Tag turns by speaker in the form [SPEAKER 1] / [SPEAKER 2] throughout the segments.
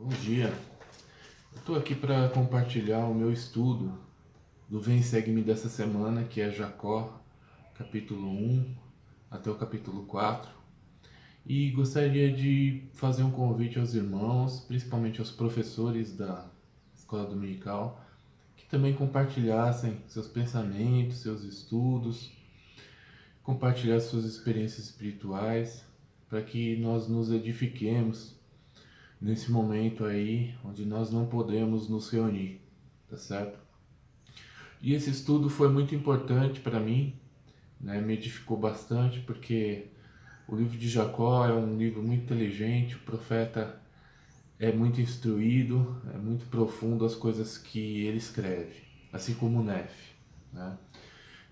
[SPEAKER 1] Bom dia. Eu estou aqui para compartilhar o meu estudo do Vem Segue-me dessa semana, que é Jacó, capítulo 1 até o capítulo 4. E gostaria de fazer um convite aos irmãos, principalmente aos professores da escola dominical, que também compartilhassem seus pensamentos, seus estudos, compartilhar suas experiências espirituais, para que nós nos edifiquemos nesse momento aí onde nós não podemos nos reunir, tá certo? E esse estudo foi muito importante para mim, né? Me edificou bastante porque o livro de Jacó é um livro muito inteligente, o profeta é muito instruído, é muito profundo as coisas que ele escreve, assim como o Nef, né?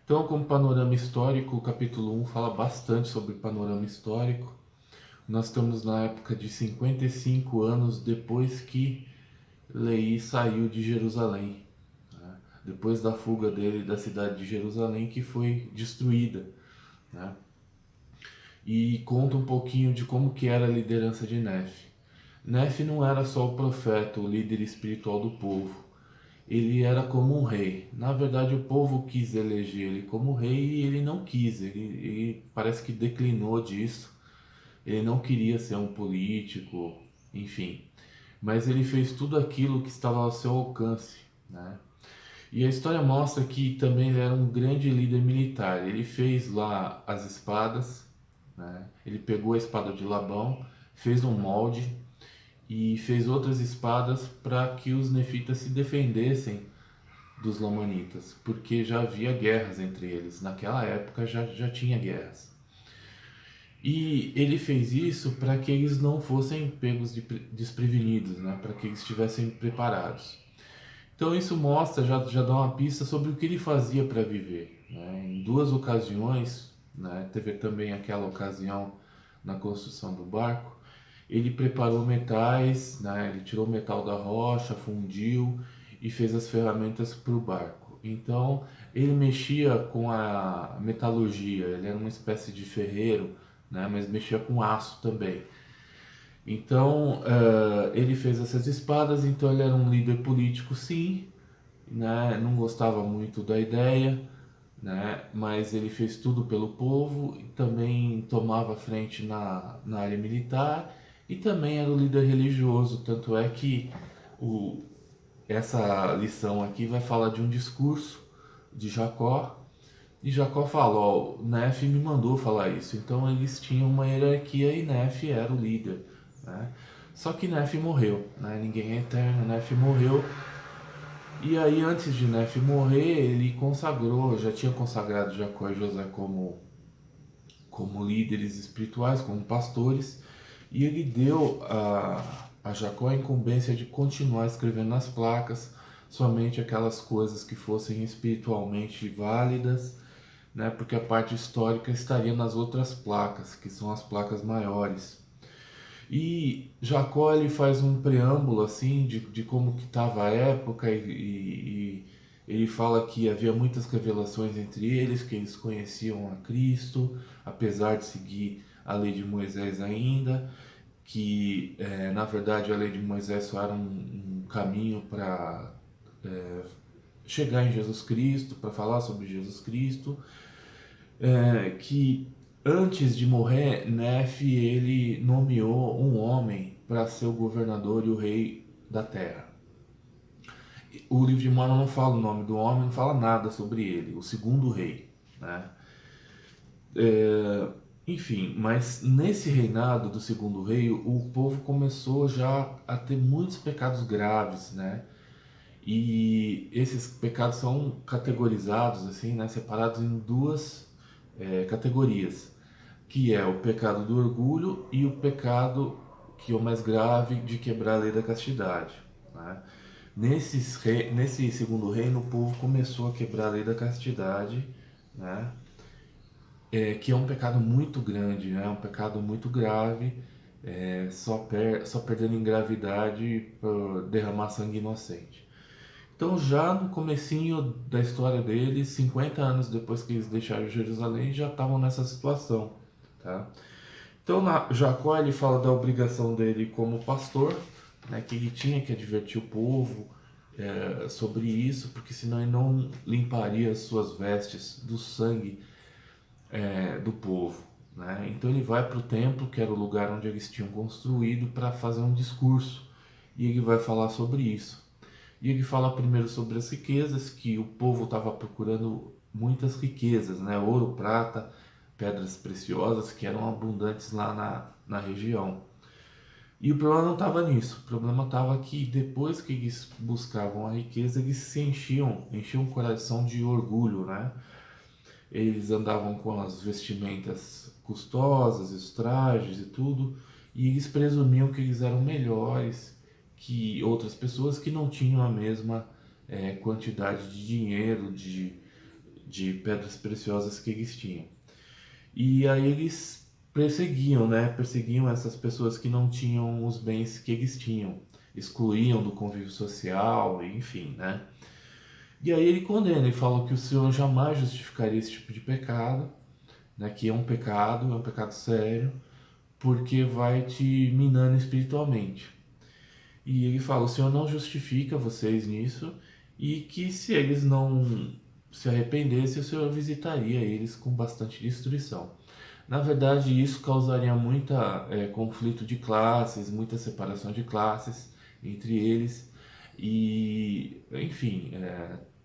[SPEAKER 1] Então, como panorama histórico, o capítulo 1 fala bastante sobre panorama histórico. Nós estamos na época de 55 anos depois que Leí saiu de Jerusalém, né? Depois da fuga dele da cidade de Jerusalém, que foi destruída, né? E conta um pouquinho de como que era a liderança de Nef. Nef não era só o profeta, o líder espiritual do povo. Ele era como um rei. Na verdade, o povo quis eleger ele como rei e ele não quis. Ele parece que declinou disso. Ele não queria ser um político, enfim. Mas ele fez tudo aquilo que estava ao seu alcance, né? E a história mostra que também ele era um grande líder militar. Ele fez lá as espadas, né? Ele pegou a espada de Labão, fez um molde e fez outras espadas para que os nefitas se defendessem dos lamanitas, porque já havia guerras entre eles. Naquela época já tinha guerras. E ele fez isso para que eles não fossem pegos desprevenidos, né? Para que eles estivessem preparados. Então isso mostra, já dá uma pista sobre o que ele fazia para viver, né? Em duas ocasiões, né? Teve também aquela ocasião na construção do barco, ele preparou metais, né? Ele tirou o metal da rocha, fundiu e fez as ferramentas para o barco. Então ele mexia com a metalurgia, ele era uma espécie de ferreiro, né? Mas mexia com aço também. Então, ele fez essas espadas, então ele era um líder político, sim, né? Não gostava muito da ideia, né? Mas ele fez tudo pelo povo e também tomava frente na área militar e também era o líder religioso. Tanto é que o, essa lição aqui vai falar de um discurso de Jacó. E Jacó fala, ó, Nef me mandou falar isso. Então eles tinham uma hierarquia e Nef era o líder, né? Só que Nef morreu, né? Ninguém é eterno, Nef morreu. E aí antes de Nef morrer, ele consagrou, já tinha consagrado Jacó e José como líderes espirituais, como pastores. E ele deu a Jacó a incumbência de continuar escrevendo nas placas somente aquelas coisas que fossem espiritualmente válidas, né? Porque a parte histórica estaria nas outras placas, que são as placas maiores. E Jacó ele faz um preâmbulo assim de como que estava a época e ele fala que havia muitas revelações entre eles, que eles conheciam a Cristo, apesar de seguir a lei de Moisés ainda, que na verdade a lei de Moisés só era um caminho para chegar em Jesus Cristo, para falar sobre Jesus Cristo, que antes de morrer, Nefe ele nomeou um homem para ser o governador e o rei da terra. O livro de Mormon não fala o nome do homem, não fala nada sobre ele, o segundo rei, né? Enfim, mas nesse reinado do segundo rei, o povo começou já a ter muitos pecados graves, né? E esses pecados são categorizados assim, né? Separados em duas categorias, que é o pecado do orgulho e o pecado que é o mais grave de quebrar a lei da castidade, né? Nesse segundo reino, o povo começou a quebrar a lei da castidade, né? Que é um pecado muito grande, né? Um pecado muito grave, só perdendo em gravidade por derramar sangue inocente. Então, já no comecinho da história deles, 50 anos depois que eles deixaram Jerusalém, já estavam nessa situação, tá? Então, Jacó ele fala da obrigação dele como pastor, né, que ele tinha que advertir o povo sobre isso, porque senão ele não limparia as suas vestes do sangue do povo. Né? Então ele vai para o templo, que era o lugar onde eles tinham construído, para fazer um discurso. E ele vai falar sobre isso. E ele fala primeiro sobre as riquezas, que o povo estava procurando muitas riquezas, né? Ouro, prata, pedras preciosas, que eram abundantes lá na região. E o problema não estava nisso, o problema estava que depois que eles buscavam a riqueza, eles se enchiam o coração de orgulho, né? Eles andavam com as vestimentas custosas, os trajes e tudo, e eles presumiam que eles eram melhores que outras pessoas que não tinham a mesma quantidade de dinheiro, de pedras preciosas que eles tinham. E aí eles perseguiam, né? Perseguiam essas pessoas que não tinham os bens que eles tinham, excluíam do convívio social, enfim, né? E aí ele condena, ele fala que o Senhor jamais justificaria esse tipo de pecado, né? Que é um pecado sério, porque vai te minando espiritualmente. E ele fala, o Senhor não justifica vocês nisso, e que se eles não se arrependessem, o Senhor visitaria eles com bastante destruição. Na verdade, isso causaria muita conflito de classes, muita separação de classes entre eles e, enfim,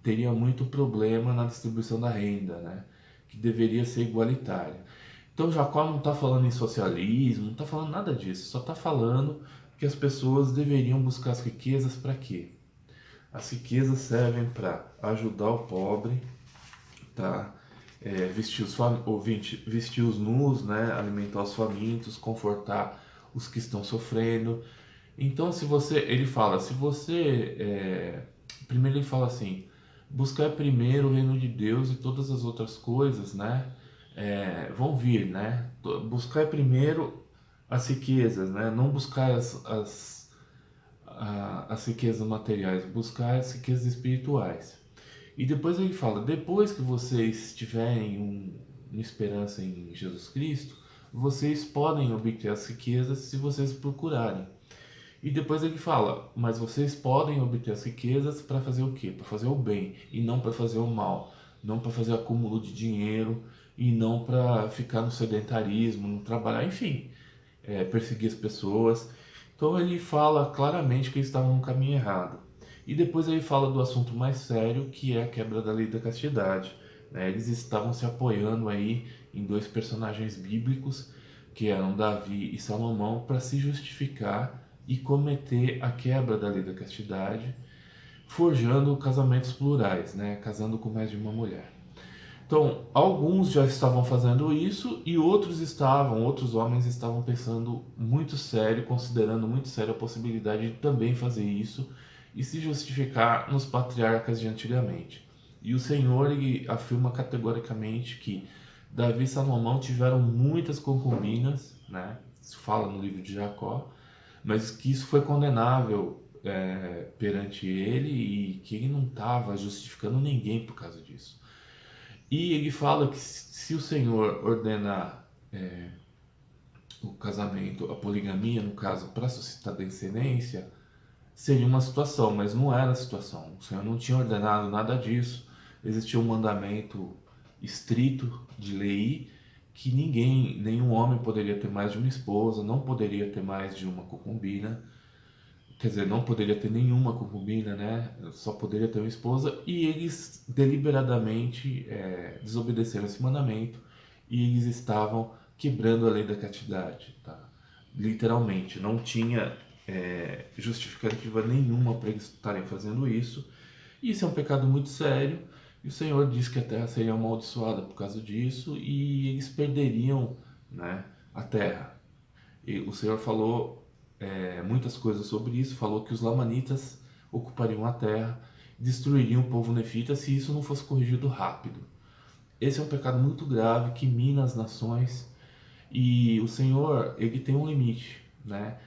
[SPEAKER 1] teria muito problema na distribuição da renda, né? Que deveria ser igualitária. Então, Jacó não está falando em socialismo, não está falando nada disso, só está falando que as pessoas deveriam buscar as riquezas para quê? As riquezas servem para ajudar o pobre, tá? Vestir os nus, né? Alimentar os famintos, confortar os que estão sofrendo. Então, se você, ele fala, se você, primeiro ele fala assim, buscar primeiro o reino de Deus e todas as outras coisas, né? Vão vir, né? Buscar primeiro as riquezas, né? Não buscar as riquezas materiais, buscar as riquezas espirituais. E depois ele fala, depois que vocês tiverem uma esperança em Jesus Cristo, vocês podem obter as riquezas se vocês procurarem. E depois ele fala, mas vocês podem obter as riquezas para fazer o quê? Para fazer o bem e não para fazer o mal, não para fazer acúmulo de dinheiro e não para ficar no sedentarismo, não trabalhar, enfim, perseguir as pessoas. Então ele fala claramente que eles estavam no caminho errado. E depois ele fala do assunto mais sério, que é a quebra da lei da castidade. Né? Eles estavam se apoiando aí em dois personagens bíblicos, que eram Davi e Salomão, para se justificar e cometer a quebra da lei da castidade, forjando casamentos plurais, né? Casando com mais de uma mulher. Então, alguns já estavam fazendo isso e outros homens estavam pensando muito sério, considerando muito sério a possibilidade de também fazer isso e se justificar nos patriarcas de antigamente. E o Senhor ele afirma categoricamente que Davi e Salomão tiveram muitas concubinas, né? Isso fala no livro de Jacó, mas que isso foi condenável perante ele e que ele não estava justificando ninguém por causa disso. E ele fala que se o Senhor ordenar o casamento, a poligamia, no caso, para suscitar descendência, seria uma situação, mas não era a situação. O Senhor não tinha ordenado nada disso. Existia um mandamento estrito de lei que nenhum homem poderia ter mais de uma esposa, não poderia ter mais de uma concubina, quer dizer, não poderia ter nenhuma concubina, né? Só poderia ter uma esposa, e eles deliberadamente desobedeceram esse mandamento e eles estavam quebrando a lei da castidade, tá? Literalmente, não tinha justificativa nenhuma para eles estarem fazendo isso. E isso é um pecado muito sério, e o Senhor diz que a terra seria amaldiçoada por causa disso e eles perderiam, né, a terra. E o Senhor falou muitas coisas sobre isso, falou que os lamanitas ocupariam a terra, destruiriam o povo nefita se isso não fosse corrigido rápido. Esse é um pecado muito grave que mina as nações e o Senhor ele tem um limite, né?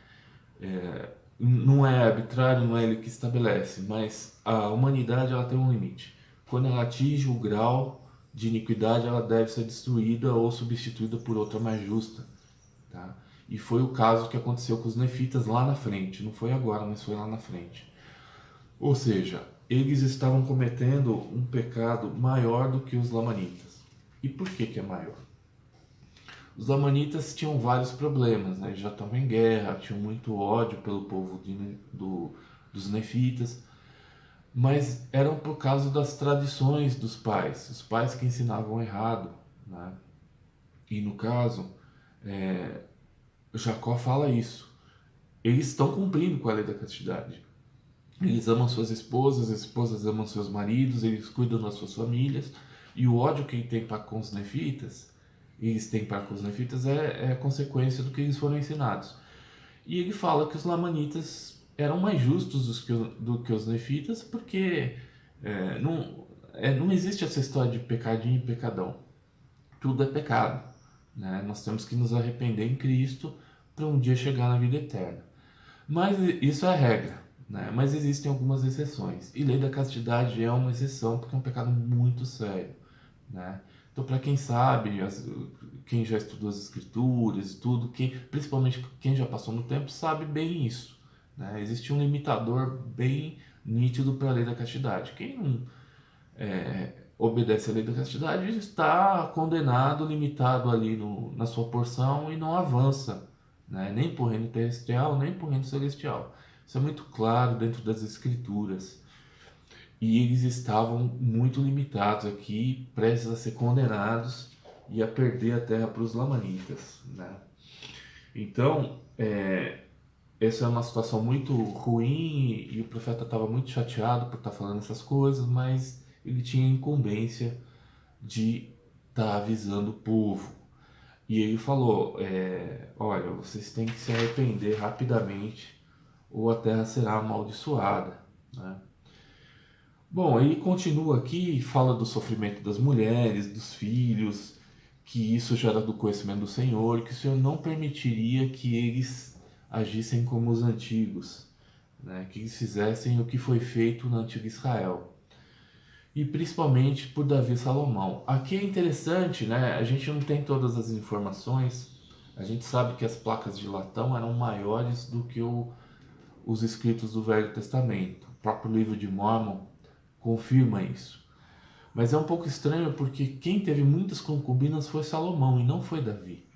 [SPEAKER 1] Não é arbitrário, não é ele que estabelece, mas a humanidade ela tem um limite. Quando ela atinge o grau de iniquidade, ela deve ser destruída ou substituída por outra mais justa, tá? E foi o caso que aconteceu com os nefitas lá na frente, não foi agora, mas foi lá na frente. Ou seja, eles estavam cometendo um pecado maior do que os lamanitas. E por que que é maior? Os lamanitas tinham vários problemas, né? Eles já estavam em guerra, tinham muito ódio pelo povo dos nefitas, mas eram por causa das tradições dos pais, os pais que ensinavam errado, né? E no caso, Jacó fala isso. Eles estão cumprindo com a lei da castidade. Eles amam suas esposas, as esposas amam seus maridos, eles cuidam das suas famílias, e o ódio que ele tem para com os nefitas, eles têm para com os nefitas é consequência do que eles foram ensinados. E ele fala que os lamanitas eram mais justos do que os nefitas, porque não existe essa história de pecadinho e pecadão. Tudo é pecado, né? Nós temos que nos arrepender em Cristo para um dia chegar na vida eterna. Mas isso é a regra, né? Mas existem algumas exceções. E lei da castidade é uma exceção porque é um pecado muito sério, né? Então, para quem sabe, quem já estudou as escrituras e tudo, principalmente quem já passou no tempo, sabe bem isso, né? Existe um limitador bem nítido para a lei da castidade. Quem não obedece à lei da castidade está condenado, limitado ali na sua porção e não avança, né? Nem por reino terrestrial, nem por reino celestial. Isso é muito claro dentro das escrituras. E eles estavam muito limitados aqui, prestes a ser condenados e a perder a terra para os lamanitas, né? Então, essa é uma situação muito ruim e o profeta estava muito chateado por estar falando essas coisas, mas ele tinha a incumbência de estar avisando o povo. E ele falou, olha, vocês têm que se arrepender rapidamente ou a terra será amaldiçoada, né? Bom, aí continua aqui e fala do sofrimento das mulheres, dos filhos, que isso já era do conhecimento do Senhor, que o Senhor não permitiria que eles agissem como os antigos, né? Que eles fizessem o que foi feito no antigo Israel. E principalmente por Davi e Salomão. Aqui é interessante, né? A gente não tem todas as informações. A gente sabe que as placas de latão eram maiores do que os escritos do Velho Testamento. O próprio livro de Mórmon confirma isso. Mas é um pouco estranho porque quem teve muitas concubinas foi Salomão e não foi Davi,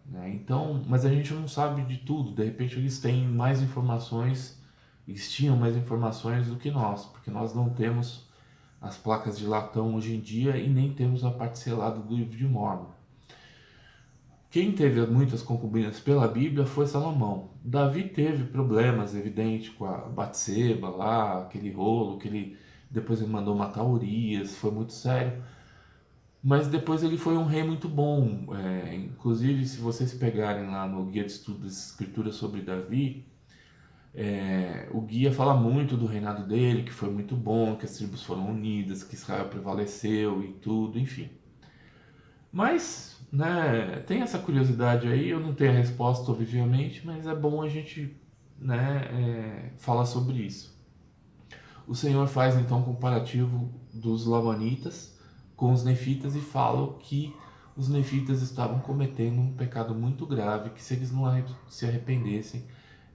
[SPEAKER 1] né? Então, mas a gente não sabe de tudo. De repente eles têm mais informações, eles tinham mais informações do que nós, porque nós não temos as placas de latão hoje em dia e nem temos a parte selada do livro de Mórmon. Quem teve muitas concubinas pela Bíblia foi Salomão. Davi teve problemas, evidente, com a Batseba lá, aquele rolo que ele depois ele mandou matar Urias, foi muito sério. Mas depois ele foi um rei muito bom. Inclusive, se vocês pegarem lá no Guia de Estudo das Escrituras sobre Davi, o guia fala muito do reinado dele, que foi muito bom, que as tribos foram unidas, que Israel prevaleceu e tudo, enfim. Mas, né, tem essa curiosidade aí, eu não tenho a resposta, obviamente, mas é bom a gente, né, falar sobre isso. O Senhor faz então um comparativo dos lamanitas com os nefitas e fala que os nefitas estavam cometendo um pecado muito grave, que se eles não se arrependessem,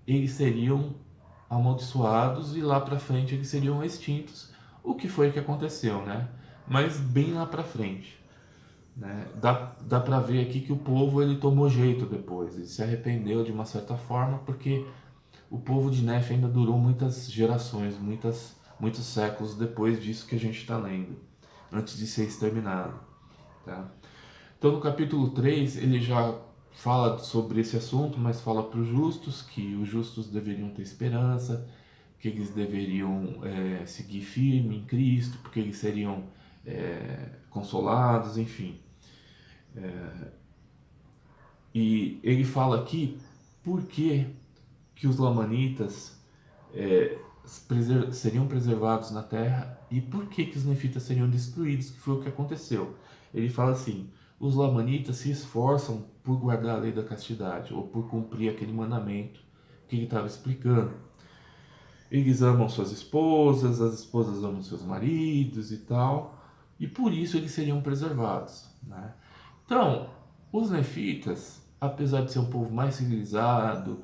[SPEAKER 1] eles seriam amaldiçoados e lá para frente eles seriam extintos, o que foi que aconteceu, né? Mas bem lá para frente, né? Dá para ver aqui que o povo ele tomou jeito depois, ele se arrependeu de uma certa forma, porque o povo de Nefe ainda durou muitas gerações, muitos séculos depois disso que a gente está lendo, antes de ser exterminado, tá? Então no capítulo 3 ele já fala sobre esse assunto, mas fala para os justos que os justos deveriam ter esperança, que eles deveriam seguir firme em Cristo, porque eles seriam consolados, enfim. E ele fala aqui por que os lamanitas seriam preservados na terra e por que os nefitas seriam destruídos, que foi o que aconteceu. Ele fala assim: os lamanitas se esforçam por guardar a lei da castidade ou por cumprir aquele mandamento que ele estava explicando. Eles amam suas esposas, as esposas amam seus maridos e tal, e por isso eles seriam preservados, né? Então, os nefitas apesar de ser um povo mais civilizado,